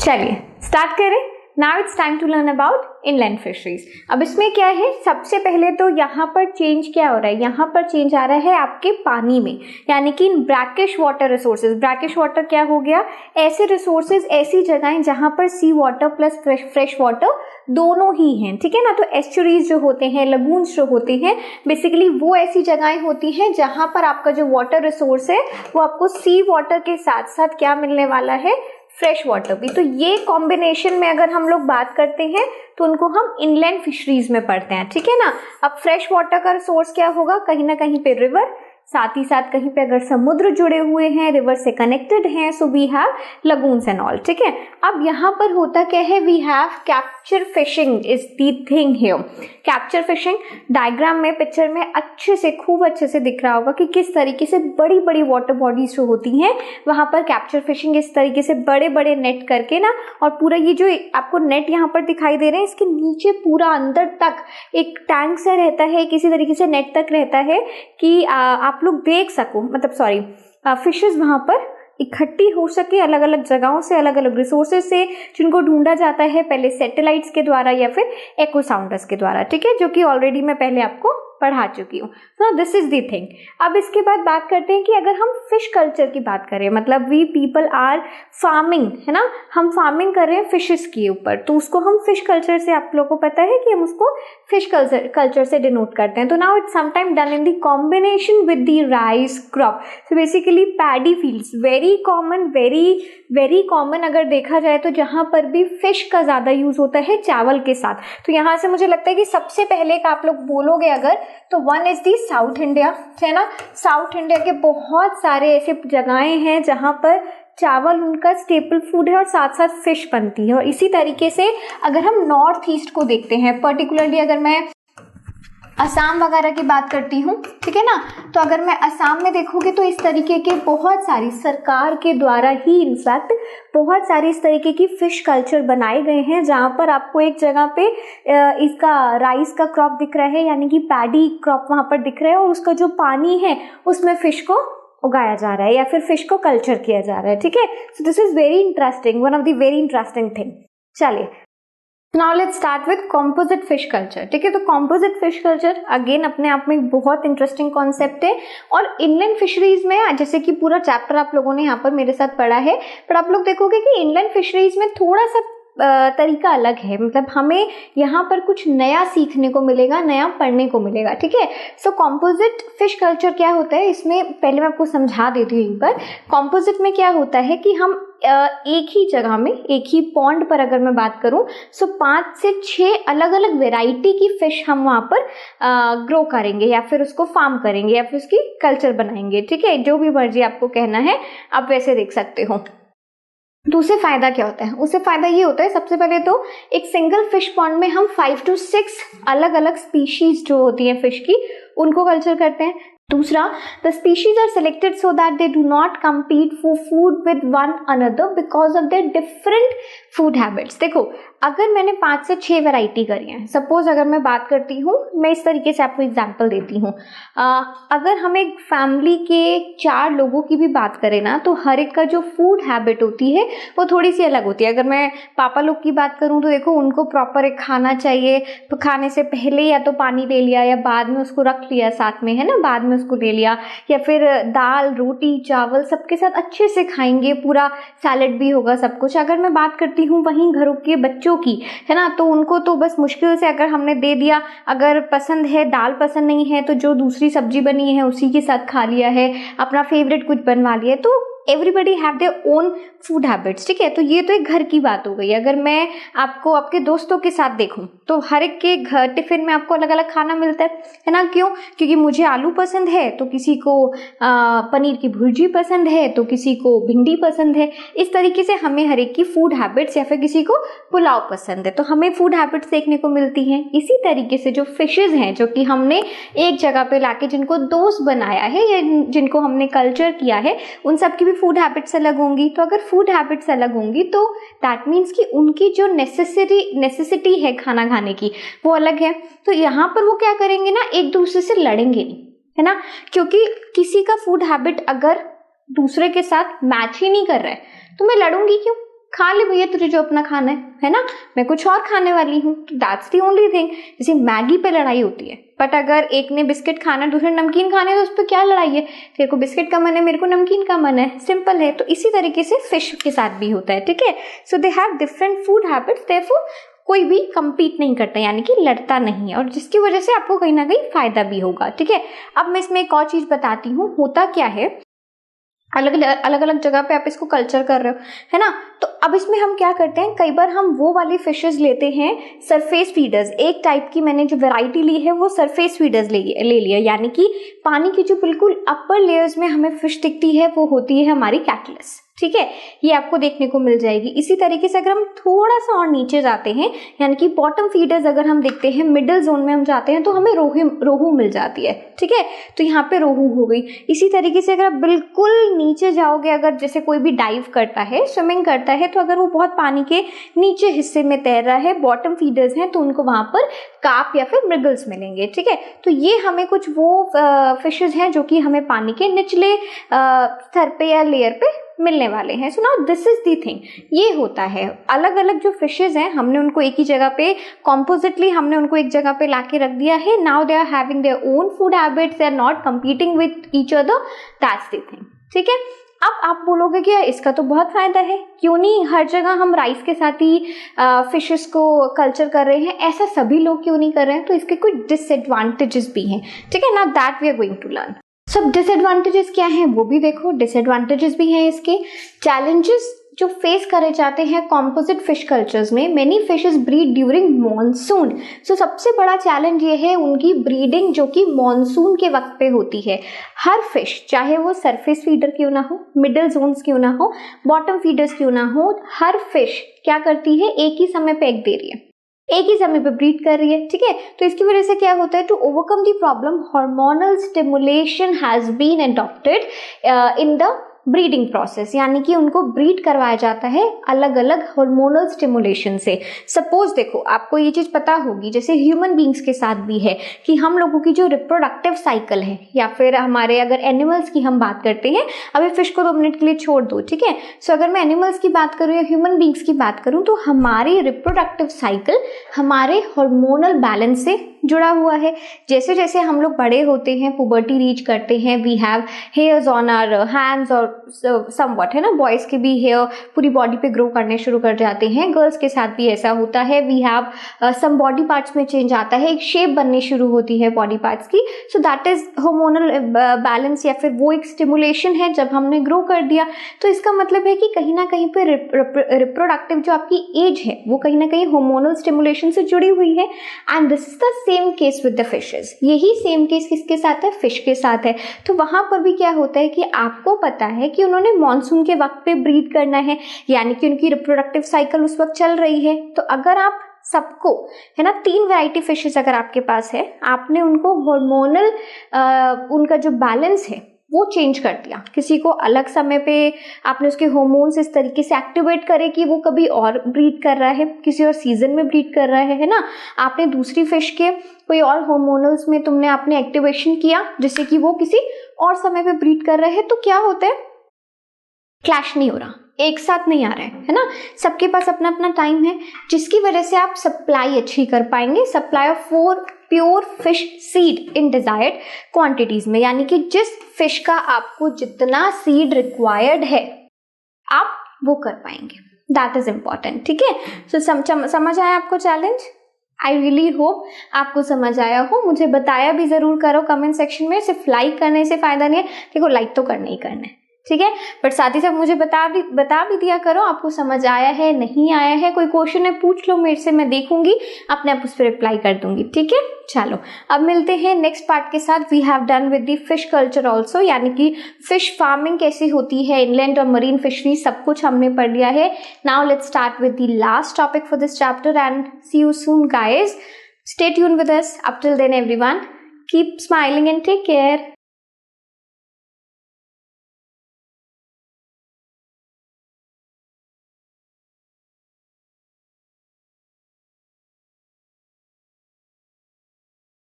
चलिए स्टार्ट करें। Now it's time to learn about inland fisheries. अब इसमें क्या है, सबसे पहले तो यहाँ पर चेंज क्या हो रहा है, यहाँ पर चेंज आ रहा है आपके पानी में, यानी कि in brackish water resources. Brackish water क्या हो गया, ऐसे रिसोर्सेज, ऐसी जगहें जहाँ पर sea water plus fresh water दोनों ही हैं, ठीक है ना। तो एस्चुरीज जो होते हैं, लगून्स जो होते हैं, बेसिकली वो ऐसी जगहें होती हैं जहाँ पर आपका जो वाटर रिसोर्स है वो आपको सी वाटर के साथ साथ क्या मिलने वाला है, फ्रेश वाटर भी। तो ये कॉम्बिनेशन में अगर हम लोग बात करते हैं तो उनको हम इनलैंड फिशरीज में पढ़ते हैं, ठीक है ना। अब फ्रेश वाटर का सोर्स क्या होगा, कहीं ना कहीं पे रिवर, साथ ही साथ कहीं पे अगर समुद्र जुड़े हुए हैं, रिवर से कनेक्टेड हैं, so we have lagoons and all, ठीक है। अब यहाँ पर होता क्या है, we have capture fishing is the thing here. Capture fishing diagram में, पिक्चर में अच्छे से, खूब अच्छे से दिख रहा होगा कि किस तरीके से बड़ी बड़ी वाटर बॉडीज जो होती हैं वहां पर कैप्चर फिशिंग इस तरीके से बड़े बड़े नेट करके ना, और पूरा ये जो आपको नेट यहाँ पर दिखाई दे रहे हैं, इसके नीचे पूरा अंदर तक एक टैंक सा रहता है, किसी तरीके से नेट तक रहता है कि आप लोग देख सको, मतलब सॉरी, फिशेस वहां पर इकट्ठी हो सके अलग अलग जगहों से, अलग अलग रिसोर्सेज से, जिनको ढूंढा जाता है पहले सैटेलाइट्स के द्वारा या फिर एको साउंडर्स के द्वारा, ठीक है, जो कि ऑलरेडी मैं पहले आपको पढ़ा चुकी हूँ। सो दिस इज द थिंग। अब इसके बाद बात करते हैं कि अगर हम फिश कल्चर की बात करें, मतलब वी पीपल आर फार्मिंग, है ना, हम फार्मिंग कर रहे हैं फिशेस के ऊपर, तो उसको हम फिश कल्चर से, आप लोगों को पता है कि हम उसको फिश कल्चर से डिनोट करते हैं। तो now it's sometime done in the combination with the rice crop. So basically paddy fields, very common, very common अगर देखा जाए तो जहां पर भी फिश का ज्यादा यूज होता है चावल के साथ। तो यहाँ से मुझे लगता है कि सबसे पहले का आप लोग बोलोगे अगर, तो one is the south India, है ना। साउथ इंडिया के बहुत सारे ऐसे जगहें हैं जहां पर चावल उनका स्टेपल फूड है और साथ साथ फिश बनती है। और इसी तरीके से अगर हम नॉर्थ ईस्ट को देखते हैं, पर्टिकुलरली अगर मैं असम वगैरह की बात करती हूँ, ठीक है ना, तो अगर मैं असम में देखोगे तो इस तरीके के बहुत सारी, सरकार के द्वारा ही इनफैक्ट बहुत सारे इस तरीके की फिश कल्चर बनाए गए हैं, जहाँ पर आपको एक जगह पे इसका राइस का क्रॉप दिख रहा है, यानी कि पैडी क्रॉप वहाँ पर दिख रहा है, और उसका जो पानी है उसमें फिश को उगाया जा रहा है या फिर फिश को कल्चर किया जा रहा है, ठीक है। So this is very interesting, one of the very interesting thing. चलिए now let's start with composite fish culture, ठीक है। तो कॉम्पोजिट फिश कल्चर अगेन अपने आप में एक बहुत इंटरेस्टिंग कॉन्सेप्ट है, और इनलैंड फिशरीज में, जैसे कि पूरा चैप्टर आप लोगों ने यहाँ पर मेरे साथ पढ़ा है, पर आप लोग देखोगे कि इनलैंड फिशरीज में थोड़ा सा तरीका अलग है, मतलब हमें यहाँ पर कुछ नया सीखने को मिलेगा, नया पढ़ने को मिलेगा, ठीक है। सो कॉम्पोजिट फिश कल्चर क्या होता है, इसमें पहले मैं आपको समझा देती हूँ एक बार। कॉम्पोजिट में क्या होता है कि हम एक ही जगह में, एक ही पॉन्ड पर अगर मैं बात करूं, सो 5 से 6 अलग अलग वेराइटी की फिश हम वहां पर ग्रो करेंगे, या फिर उसको फार्म करेंगे, या फिर उसकी कल्चर बनाएंगे, ठीक है। जो भी मर्जी आपको कहना है आप वैसे देख सकते हो। तो उससे फायदा क्या होता है, उससे फायदा ये होता है, सबसे पहले तो एक सिंगल फिश पॉन्ड में हम 5 to 6 अलग अलग स्पीशीज जो होती हैं फिश की, उनको कल्चर करते हैं। दूसरा, the species are selected so that they do not compete for food with one another because of their different food habits. देखो, अगर मैंने 5 से 6 वैरायटी करी है, सपोज अगर मैं बात करती हूँ, मैं इस तरीके से आपको एग्जांपल देती हूँ, अगर हम एक फैमिली के 4 लोगों की भी बात करें ना, तो हर एक का जो फूड हैबिट होती है वो थोड़ी सी अलग होती है। अगर मैं पापा लोग की बात करूँ तो देखो, उनको प्रॉपर एक खाना चाहिए, तो खाने से पहले या तो पानी ले लिया या बाद में उसको रख लिया साथ में, है ना, बाद में उसको ले लिया, या फिर दाल रोटी चावल सबके साथ अच्छे से खाएंगे, पूरा सैलेड भी होगा, सब कुछ। अगर मैं बात करती हूँ वहीं घरों के बच्चों की, है ना, तो उनको तो बस मुश्किल से अगर हमने दे दिया, अगर पसंद है, दाल पसंद नहीं है तो जो दूसरी सब्जी बनी है उसी के साथ खा लिया है, अपना फेवरेट कुछ बनवा लिया। तो everybody have their own food habits, ठीक है। तो ये तो एक घर की बात हो गई। अगर मैं आपको आपके दोस्तों के साथ देखूं तो हर एक के घर टिफिन में आपको अलग अलग खाना मिलता है ना। क्यों? क्योंकि मुझे आलू पसंद है तो किसी को पनीर की भुर्जी पसंद है, तो किसी को भिंडी पसंद है। इस तरीके से हमें हर एक की फूड हैबिट्स, या फिर किसी को पुलाव पसंद है, तो हमें फूड हैबिट्स देखने को मिलती हैं। इसी तरीके से जो फिशेज हैं, जो कि हमने एक जगह पे लाके जिनको दोस्त बनाया है या जिनको हमने कल्चर किया है, उन सब की फूड हैबिट्स अलग होंगी। तो अगर फूड हैबिट्स अलग होंगी तो दैट मीन्स कि उनकी जो नेसेसिटी है खाना खाने की वो अलग है। तो यहाँ पर वो क्या करेंगे ना, एक दूसरे से लड़ेंगे नहीं, है ना, क्योंकि किसी का फूड हैबिट अगर दूसरे के साथ मैच ही नहीं कर रहा है तो मैं लड़ूंगी क्यों, खा ले भैया तुझे जो अपना खाना है ना, मैं कुछ और खाने वाली हूँ, तो दैट्स दी ओनली थिंग। जैसे मैगी पे लड़ाई होती है, बट अगर एक ने बिस्किट खाना दूसरे नमकीन खाने, तो उस पर क्या लड़ाई है, तेरे को बिस्किट का मन है, मेरे को नमकीन का मन है, सिंपल है। तो इसी तरीके से फिश के साथ भी होता है, ठीक है। So they have different food habits, therefore कोई भी compete नहीं करता, यानी कि लड़ता नहीं है, और जिसकी वजह से आपको कहीं ना कहीं फायदा भी होगा, ठीक है। अब मैं इसमें एक और चीज बताती हूँ, होता क्या है, अलग अलग जगह पे आप इसको कल्चर कर रहे हो, है ना। तो अब इसमें हम क्या करते हैं, कई बार हम वो वाली फिशेस लेते हैं सरफेस फीडर्स। एक टाइप की मैंने जो वैरायटी ली है वो सरफेस फीडर्स ले लिया, यानी कि पानी की जो बिल्कुल अपर लेयर्स में हमें फिश दिखती है वो होती है हमारी कैटलस, ठीक है। ये आपको देखने को मिल जाएगी। इसी तरीके से अगर हम थोड़ा सा और नीचे जाते हैं, यानी कि बॉटम फीडर्स अगर हम देखते हैं, मिडिल जोन में हम जाते हैं, तो हमें रोहू मिल जाती है, ठीक है। तो यहाँ पे रोहू हो गई। इसी तरीके से अगर आप बिल्कुल नीचे जाओगे, अगर जैसे कोई भी डाइव करता है, स्विमिंग करता है, तो अगर वो बहुत पानी के नीचे हिस्से में तैर रहा है, बॉटम फीडर्स हैं, तो उनको वहां पर कार्प या फिर मृगल्स मिलेंगे, ठीक है। तो ये हमें कुछ वो फिशेज हैं जो कि हमें पानी के निचले स्तर पे या लेयर पे मिलने वाले हैं। So now this is the thing, ये होता है। अलग अलग जो फिशेज हैं, हमने उनको एक ही जगह पे कॉम्पोजिटली हमने उनको एक जगह पे लाके रख दिया है। Now they are having their own food habits, they are not competing with each other, that's the thing, ठीक है। अब आप बोलोगे कि इसका तो बहुत फायदा है, क्यों नहीं हर जगह हम राइस के साथ ही फिशेस को कल्चर कर रहे हैं, ऐसा सभी लोग क्यों नहीं कर रहे हैं। तो इसके कुछ डिसएडवांटेजेस भी हैं, ठीक है ना, that we are going to learn. सब डिसएडवांटेजेस क्या हैं वो भी देखो, डिसएडवांटेजेस भी हैं इसके। चैलेंजेस जो फेस करे जाते हैं कॉम्पोजिट फिश कल्चर्स में, many fishes breed during monsoon. So सबसे बड़ा चैलेंज ये है उनकी ब्रीडिंग जो कि मॉनसून के वक्त पे होती है। हर फिश, चाहे वो सरफेस फीडर क्यों ना हो, मिडिल जोन्स क्यों ना हो, बॉटम फीडर्स क्यों ना हो, हर फिश क्या करती है, एक ही समय पे एग दे रही है, एक ही समय पे ब्रीड कर रही है, ठीक है। तो इसकी वजह से क्या होता है, to overcome the problem hormonal stimulation has been adopted in the breeding process, यानी कि उनको ब्रीड करवाया जाता है अलग अलग हार्मोनल स्टिमुलेशन से। सपोज देखो, आपको ये चीज पता होगी, जैसे ह्यूमन बींग्स के साथ भी है कि हम लोगों की जो रिप्रोडक्टिव साइकिल है, या फिर हमारे अगर एनिमल्स की हम बात करते हैं, अभी फिश को 2 मिनट के लिए छोड़ दो, ठीक है। सो अगर मैं एनिमल्स की बात करूं या ह्यूमन बींग्स की बात करूं, तो हमारी रिप्रोडक्टिव साइकिल हमारे हार्मोनल बैलेंस से जुड़ा हुआ है। जैसे जैसे हम लोग बड़े होते हैं, पुबर्टी रीच करते हैं, we have hairs on our hands और समवट, है ना, बॉयज के भी हेयर पूरी बॉडी पे ग्रो करने शुरू कर जाते हैं, गर्ल्स के साथ भी ऐसा होता है। We have some body parts में चेंज आता है, एक शेप बननी शुरू होती है बॉडी पार्ट्स की। So that is hormonal balance, या फिर वो एक स्टिमुलेशन है जब हमने ग्रो कर दिया। तो इसका मतलब है कि कहीं ना कहीं पे रिप्रोडक्टिव जो आपकी एज है वो कहीं ना कहीं हार्मोनल स्टिमुलेशन से जुड़ी हुई है। And this is the same case with the fishes. यही सेम केस किसके साथ है, फिश के साथ है। तो वहां पर भी क्या होता है कि आपको पता है कि उन्होंने मॉनसून के वक्त पे ब्रीड करना है, यानी कि उनकी रिप्रोडक्टिव साइकिल उस वक्त चल रही है। तो अगर आप सबको, है ना, 3 वैरायटी फिशेस अगर आपके पास है, आपने उनको हार्मोनल उनका जो बैलेंस है वो चेंज कर दिया, किसी को अलग समय पे आपने उसके हार्मोन्स इस तरीके से एक्टिवेट करे कि वो कभी और ब्रीड कर रहा है, किसी और सीजन में ब्रीड कर रहा है ना, आपने दूसरी फिश के कोई और हार्मोनल्स में तुमने आपने एक्टिवेशन किया जिससे कि वो किसी और समय पे ब्रीड कर रहे हैं। तो क्या होता है, क्लैश नहीं हो रहा, एक साथ नहीं आ रहा है ना, सबके पास अपना अपना टाइम है, जिसकी वजह से आप सप्लाई अच्छी कर पाएंगे। Supply of 4 pure fish seed in desired quantities में, यानी कि जिस फिश का आपको जितना सीड रिक्वायर्ड है आप वो कर पाएंगे, दैट इज इंपॉर्टेंट, ठीक है। सो समझ आया आपको चैलेंज? आई रियली होप आपको समझ आया हो। मुझे बताया भी जरूर करो कमेंट सेक्शन में, सिर्फ लाइक करने से फायदा नहीं है, देखो लाइक तो करना ही करना है, ठीक है, बट साथ ही साथ मुझे बता भी दिया करो आपको समझ आया है नहीं आया है। कोई क्वेश्चन है पूछ लो मेरे से, मैं देखूंगी, अपने आप उस पर रिप्लाई कर दूंगी, ठीक है। चलो अब मिलते हैं नेक्स्ट पार्ट के साथ। We have done with the fish culture also, यानी कि फिश फार्मिंग कैसी होती है, इनलैंड और मरीन फिशरी, सब कुछ हमने पढ़ लिया है। Now let's start with the last topic for this chapter and see you soon guys. Stay tuned with us. Up till then everyone, keep smiling and take care.